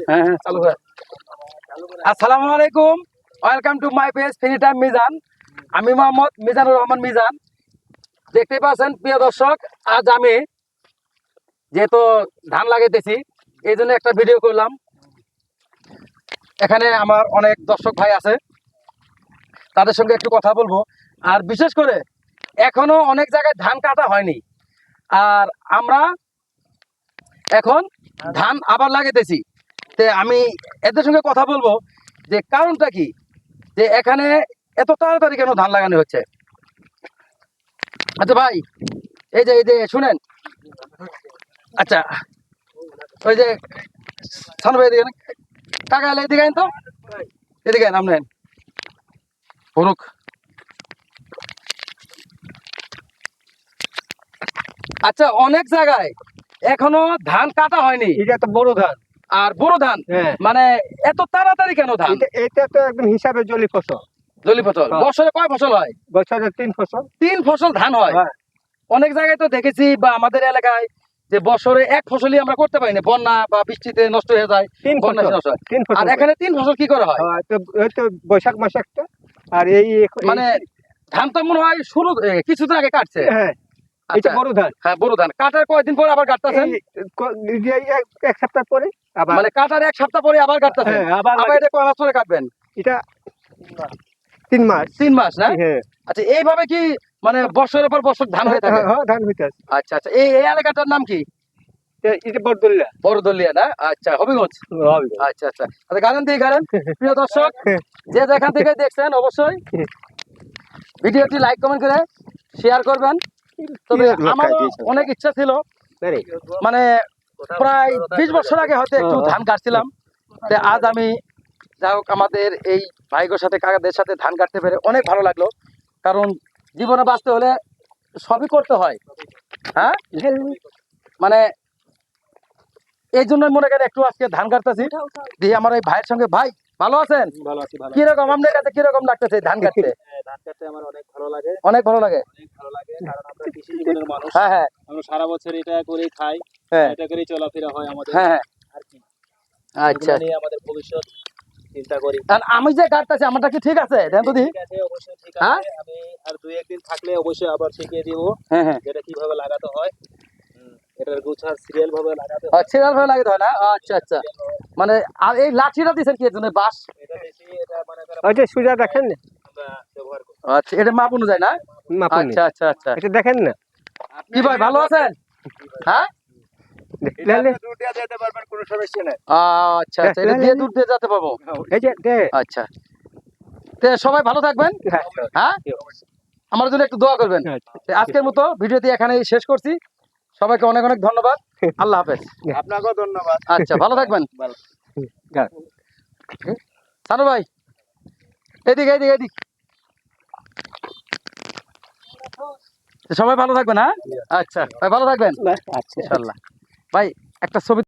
হ্যাঁ হ্যাঁ চালু করে। আসসালামু আলাইকুম, welcome to my page free time Mizan. আমি মোহাম্মদ মিজানুর রহমান মিজান। দেখতে পাচ্ছেন প্রিয় দর্শক, আজ আমি যেহেতু ধান লাগাইতেছি এই জন্য একটা ভিডিও করলাম। এখানে আমার অনেক দর্শক ভাই আছে, তাদের সঙ্গে একটু কথা বলবো। আর বিশেষ করে এখনো অনেক জায়গায় ধান কাটা হয়নি, আর আমরা এখন ধান আবার লাগাইতেছি। তে আমি এদের সঙ্গে কথা বলবো যে কারণটা কি, যে এখানে এত তাড়াতাড়ি কেন ধান লাগানো হচ্ছে। আচ্ছা ভাই, এই যে শুনেন। আচ্ছা, ওই যে সানু ভাই এদিকে টাকা এলে এদিকে আইন তো, এদিকে নাম নেন ফরুক। আচ্ছা, অনেক জায়গায় এখনো ধান কাটা হয়নি। এটা তো বড় ধান। আর বড় ধান, হ্যাঁ, মানে এত তাড়াতাড়ি কেন ধান? এটা তো একদম হিসাবে জলি ফসল। জলি ফসল হ্যাঁ। বছরে কয় ফসল হয়? বছরে 3 ফসল। 3 ফসল ধান হয়। হ্যাঁ। অনেক জায়গায় তো দেখেছি বা আমাদের এলাকায় যে বছরে এক ফসলই আমরা করতে পারি না, বন্যা বা বৃষ্টিতে নষ্ট হয়ে যায়। 3 বন্যা ফসল। নষ্ট হয়। 3 আর ফসল। এখানে 3 ফসল কি করে হয়? হ্যাঁ, তো এই তো বৈশাখ মাসে একটা, আর এই মানে ধান তো মনে হয় শুরু কিছুদিন আগে কাটছে। হ্যাঁ, এটা আচ্ছা, বড় ধান। হ্যাঁ বড় ধান কাটার কয়দিন পরে আবার কাটতেছেন? এক সপ্তাহ পরে আবার, মানে কাটার 1 সপ্তাহ পরে আবার কাটতেছেন? হ্যাঁ, আবার আবার এটা কয় মাস পরে কাটবেন? এটা 3 মাস। 3 মাস না? হ্যাঁ, আচ্ছা, এইভাবে কি মানে বছরের পর বছর ধান হয়ে থাকে? হ্যাঁ, ধান হইতাছে। আচ্ছা আচ্ছা, এই এলাকাটার নাম কি? এটা বড়দুল্লা। বড়দলিয়া না? আচ্ছা, হবিগঞ্জ। আচ্ছা আচ্ছা আচ্ছা, গান দিয়ে গান। প্রিয় দর্শক, যে যেখান থেকে দেখছেন অবশ্যই ভিডিওটি লাইক কমেন্ট করে শেয়ার করবেন। তবে আমার অনেক ইচ্ছা ছিল, মানে প্রায় 20 বছর আগে হয়তো একটু ধান কাটছিলাম। তো আজ আমি যাই হোক আমাদের এই ভাইগোর সাথে কাকাদের সাথে ধান কাটতে পেরে অনেক ভালো লাগলো। কারণ জীবনে বাঁচতে হলে সবই করতে হয়। হ্যাঁ, মানে এই জন্য মনে করেন একটু আজকে ধান কাটতেছি। দিয়ে আমার এই ভাইয়ের সঙ্গে, ভাই ভালো আছেন? ভালো আছি, ভালো আছি। কিরকম আপনার কাছে কিরকম লাগতেছে ধান কাটতে? ধান কাটতে আমার অনেক ভালো লাগে, অনেক ভালো লাগে। অনেক ভালো লাগে, কারণ আমরা কৃষি জীবনের মানুষ। হ্যাঁ হ্যাঁ আমরা সারা বছর এটা করেই খাই, হ্যাঁ এটা করেই চলাফেরা হয় আমাদের। হ্যাঁ হ্যাঁ। আর কি, আচ্ছা, এগুলো নিয়ে আমাদের ভবিষ্যৎ চিন্তা করি। আর আমি যে কাটতেছি আমারটা কি ঠিক আছে? দেন তো দি। ঠিক আছে, অবশ্যই ঠিক হ্যাঁ? আছে। আমি আর 2-1 দিন থাকলে অবশ্যই আবার শিখিয়ে দিব হ্যাঁ হ্যাঁ। যেটা কিভাবে লাগাতে হয়। এটার গুছা সিরিয়াল ভাবে লাগাতে হয়। আচ্ছা, ভালো লাগে তো না? আচ্ছা আচ্ছা, মানে আর এই লাঠিটা দিছেন কি এর জন্য? বাঁশ? এটা বেশি, এটা মানে ওই যে সুজা দেখেন না, আমরা ব্যবহার করি। আচ্ছা, এটা মাপ অনুযায়ী না? মাপুনি। আচ্ছা আচ্ছা আচ্ছা। এটা দেখেন না। কি ভাই ভালো আছেন? হ্যাঁ, লালে, দুধ দিয়ে যেতে পারবেন, কোনো সমস্যা নেই। আচ্ছা আচ্ছা, এটা দিয়ে দূর দিয়ে যেতে পারবো। এই যে দে। আচ্ছা, তো সবাই ভালো থাকবেন। হ্যাঁ, আমার জন্য একটু দোয়া করবেন। তো আজকের মতো ভিডিওটি এখানেই শেষ করছি। সবাইকে অনেক অনেক ধন্যবাদ। আল্লাহ হাফেজ। আপনাকেও ধন্যবাদ। আচ্ছা, ভালো থাকবেন। ভালো। সানু ভাই, এদিকে এদিকে এদিকে। সবাই ভালো থাকবেন। হ্যাঁ, আচ্ছা ভাই, ভালো থাকবেন আচ্ছা। ইনশাল্লাহ। ভাই একটা ছবি